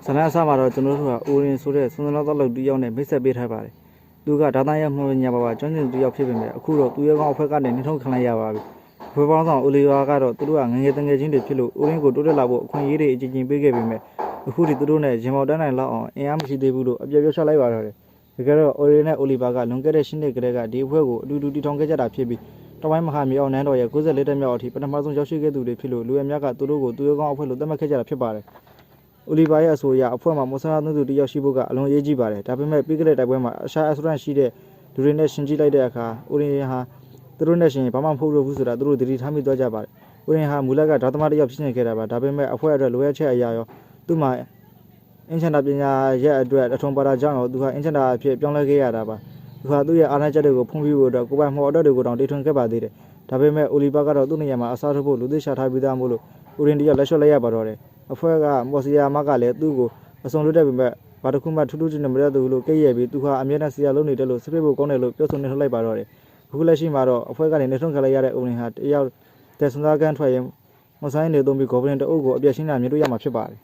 ဇလန်းအစမှာတော့ကျွန်တော်တို့ကအိုရင်ဆိုတဲ့စွန်စလောက်တော့တူရောက်နဲ့မိတ်ဆက်ပေးထားပါတယ်သူကဒါသားရမှညာပါပါကျွမ်းကျင်တူရောက်ဖြစ်ပေမဲ့အခုတော့သူရဲ့ကောင်အဖွဲ့ကနေနှိထုံးခံလိုက်ရပါပြီဘွယ်ပေါင်းဆောင်အိုလီဗာကတော့သူတို့ကငငယ်တငယ်ချင်းတွေဖြစ်လို့အိုရင်ကိုတိုးတက်လာဖို့အခွင့်အရေးတွေအကြီးကြီးပေးခဲ့ပေမဲ့အခုဒီသူတို့နဲ့ရင်မော်တန်းနိုင်လောက်အောင်အင်အားမရှိသေးဘူးလို့အပြည့်ပြောချလိုက်ပါတော့တယ်တကယ်တော့အိုရင်နဲ့အိုလီဗာကလွန်ခဲ့တဲ့10နှစ်ကတည်းကဒီအဖွဲ့ကိုအတူတူတည်ထောင်ခဲ့ကြတာဖြစ်ပြီးတဝိုင်းမဟာမြေအောင်နန်းတော်ရဲ့94တက်မြောက်အထိပထမဆုံးရောက်ရှိခဲ့သူတွေဖြစ်လို့လူအများကသူတို့ကိုသူရဲ့ကောင်အဖွဲ့လို့သတ်မှတ်ခဲ့ကြတာဖြစ်ပါတယ်အိုလီဗာရဲ့အဆိုအရအဖွဲ့မှာမော်ဆာသွန်းသူတယောက်ရှိဖို့ကအလွန်အရေးကြီးပါတယ်ဒါပေမဲ့ပြီးခဲ့တဲ့တိုက်ပွဲမှာအရှာအစရန်ရှိတဲ့လူတွေနဲ့ရှင်ကြည့်လိုက်တဲ့အခါအိုရင်ဟာသူတို့နဲ့ရှင်ဘာမှမဟုတ်ဘူးဆိုတာသူတို့သတိထားမိသွားကြပါတယ်အိုရင်ဟာမူလကဓာတ်သမားတယောက်ဖြစ်နေခဲ့တာပါဒါပေမဲ့အဖွဲ့အတွက်လိုအပ်ချက်အရာရောသူ့မှာအင်ချန်တာပညာရဲ့အတွက်အထုံပါတာကြောင့်သူဟာအင်ချန်တာအဖြစ်ပြောင်းလဲခဲ့ရတာပါသူဟာသူ့ရဲ့အားနည်းချက်တွေကိုဖုံးပြီးဖို့အတွက်ကိုယ်ပိုင်မော်အတော့တွေကိုတောင်တီထွင်ခဲ့ပါသေးတယ်ဒါပေမဲ့အိုလီဗာကတော့သူ့နေရာမှာအစားထိုးဖို့လူသိရှာထားပြီးသားမို့လို့အိုရင်တယောက်လက်လျှော့လိုက်ရပါတော့တယ်အဖွဲ့ကမော်စီယာမကလည်းသူ့ကိုအစုံလွတ်တဲ့ပေမဲ့ဘာတစ်ခုမှထူးထူးချွန်ချွန်မရသူလို့ကိတ်ရပြီးသူဟာအမြဲတမ်းဆရာလုံးနေတယ်လို့စပစ်ဖို့ကောင်းတယ်လို့ပြောဆိုနေထုတ်လိုက်ပါတော့တယ်အခုလက်ရှိမှာတော့အဖွဲ့ကနေနေထုံးခလိုက်ရတဲ့အိုရင်ဟာတယောက်တဲ့စွန်သားကန်ထွက်ရင်မဆိုင်နေသုံးပြီးဂေါဘလင်တအုပ်ကိုအပြည့်ရှင်းတာမြင်တွေ့ရမှာဖြစ်ပါတယ်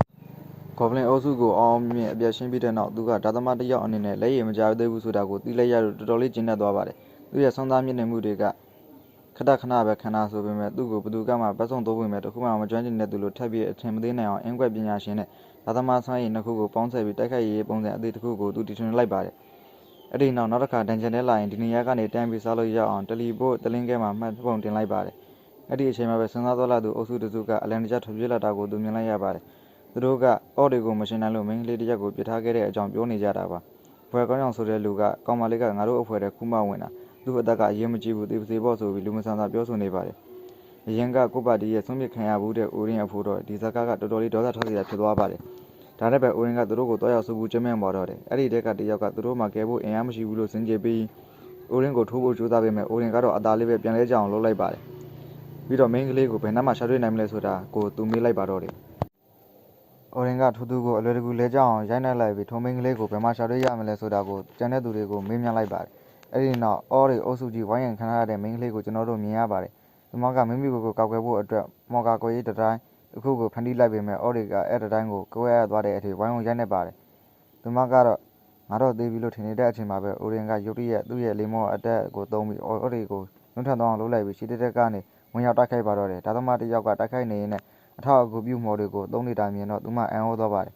ဂေါဘလင်အုပ်စုကိုအောင်မြင်အပြည့်ရှင်းပြီးတဲ့နောက်သူကဒါသမတယောက်အနေနဲ့လက်ရည်မကြသေးဘူးဆိုတာကိုသိလိုက်ရလို့တော်တော်လေးကျဉ်းတတ်သွားပါတယ်သူရဲ့စွန်သားမြင့်နေမှုတွေကခဏခဏပဲခဏဆိုပေမဲ့သူ့ကိုဘသူကမှပတ်စုံသုံးဝင်မဲ့တခုမှမကျွမ်းကျင်တဲ့သူလို့ထပ်ပြီးအထင်မသေးနိုင်အောင်အင်ကွက်ပညာရှင်နဲ့ဒါသမဆွမ်းရည်နှစ်ခုကိုပေါင်းဆက်ပြီးတိုက်ခိုက်ရေးပုံစံအသေးတစ်ခုကိုသူတည်ထွင်လိုက်ပါတယ်အဲ့ဒီနောက်တစ်ခါဒန်ဂျန်ထဲလာရင်ဒီနေရာကနေတန်းပြီးစားလို့ရအောင်တယ်လီပို့တလင်းကဲမှာမှတ်ပုံတင်လိုက်ပါတယ်အဲ့ဒီအချိန်မှာပဲစဉ်းစားသွားလာသူအုပ်စုတစုကအလန်တကျထွက်ပြေးလာတာကိုသူမြင်လိုက်ရပါတယ်သူတို့ကအော်တွေကိုမရှင်းနိုင်လို့မင်းကလေးတစ်ယောက်ကိုပြစ်ထားခဲ့တဲ့အကြောင်းပြောနေကြတာပါဘွယ်ကောင်းအောင်ဆိုတဲ့လူကကောင်မလေးကငါတို့အဖွဲတဲ့ခုမှဝင်တာသူ့အသက်ကအရေးမကြီးဘူးသေပါစေပေါ့ဆိုပြီးလူမဆန်သာပြောဆိုနေပါတယ်အရင်ကကိုပါတီရဲ့ဆုံးဖြတ်ခံရဘူးတဲ့အိုရင်အဖိုးတော့ဒီဇက်ကတော်တော်လေးဒေါသထွက်စရာဖြစ်သွားပါတယ်ဒါနဲ့ပဲအိုရင်ကသူတို့ကိုတွားရောက်ဆူဘူးကျမင်းပေါ်တော့တယ်အဲ့ဒီတက်ကတယောက်ကသူတို့မှကဲဖို့အင်အားမရှိဘူးလို့စင်ကြေပြီးအိုရင်ကိုထိုးဖို့ကြိုးစားပေမဲ့အိုရင်ကတော့အသာလေးပဲပြန်လဲကြအောင်လုပ်လိုက်ပါတယ်ပြီးတော့မင်းကလေးကိုဘယ်နှမှရှာတွေ့နိုင်မလဲဆိုတာကိုသူမေးလိုက်ပါတော့တယ်အိုရင်ကထူးထူးကိုအလွယ်တကူလဲကြအောင်ရိုက်နှက်လိုက်ပြီးထုံမင်းကလေးကိုဘယ်မှရှာတွေ့ရမလဲဆိုတာကိုကြံတဲ့သူတွေကိုမေးမြန်းလိုက်ပါတယ်အဲ့ဒီနောက်အော်တွေအုပ်စုကြီးဝိုင်းရံခံရတဲ့မင်းကလေးကိုကျွန်တော်တို့မြင်ရပါတယ်သူမကမိမိကိုကောက်ွယ်ဖို့အတွက်မော်ကာကိုရေးတတိုင်းအခုကိုဖန်တီးလိုက်ပေမဲ့အော်တွေကအဲ့တတိုင်းကိုကိုယ်ရသွားတဲ့အထိဝိုင်းဝန်းရိုက်နေပါတယ်သူမကတော့ငါတော့သေးပြီလို့ထင်နေတဲ့အချိန်မှာပဲအိုရင်ကရုတ်တရက်သူ့ရဲ့လေမောအတက်ကိုသုံးပြီးအော်တွေကိုလွန်ထန်သွားအောင်လုပ်လိုက်ပြီးရှီတက်တက်ကနေဝင်ရောက်တိုက်ခိုက်ပါတော့တယ်ဒါသမားတစ်ယောက်ကတိုက်ခိုက်နေရင်အထောက်အကူပြုမော်တွေကိုသုံးနေတာမြင်တော့သူမအံ့ဩသွားပါတယ်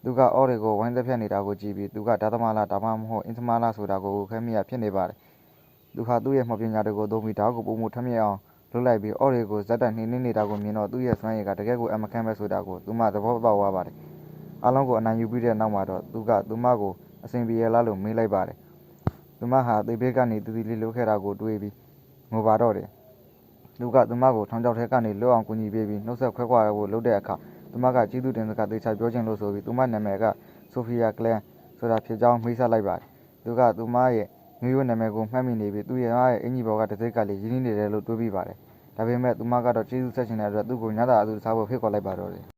သူကအော်တွေကိုဝိုင်းသက်ဖြတ်နေတာကိုကြည့်ပြီးသူကဒါသမားလားဒါမှမဟုတ်အင်သမားလားဆိုတာကိုခဲမိရဖြစ်နေပါတယ်သူဟာသူ့ရဲ့မော်ပညာတွေကိုသုံးပြီးဓာတ်ကိုပုံမှုထမ်းမြအောင်လုပ်လိုက်ပြီးအော်တွေကိုဇက်တက်နှင်းနေတာကိုမြင်တော့သူ့ရဲ့စွမ်းရည်ကတကယ်ကိုအမခန့်ပဲဆိုတာကိုသူမသဘောပေါက်သွားပါတယ်အားလုံးကိုအနိုင်ယူပြီးတဲ့နောက်မှာတော့သူကသူမကိုအစဉ်ပြေလားလို့မေးလိုက်ပါတယ်သူမဟာသေဘေးကနေတူတီလေးလှုပ်ခဲ့တာကိုတွေးပြီးငိုပါတော့တယ်သူကသူမကိုထောင်ချောက်ထဲကနေလွတ်အောင်ကူညီပေးပြီးနှုတ်ဆက်ခွဲခွာဖို့လုပ်တဲ့အခါသူမကကျေးဇူးတင်စကားသေချာပြောခြင်းလို့ဆိုပြီးသူမနာမည်ကဆိုဖီယာကလန်ဆိုတာဖြစ်ကြောင်းမိတ်ဆက်လိုက်ပါတယ်သူကသူမရဲ့မျိုးရိုးနာမည်ကိုမှတ်မိနေပြီးသူ့ရဲ့အင်ကြီးဘော်ကတစ်စိတ်ကလေးရင်းနှီးနေတယ်လို့တွေးပြီးပါတယ်ဒါပေမဲ့သူမကတော့ကျေးဇူးဆက်ချင်တဲ့အတွက်သူ့ကိုညတာအတူစားဖို့ဖိတ်ခေါ်လိုက်ပါတော့တယ်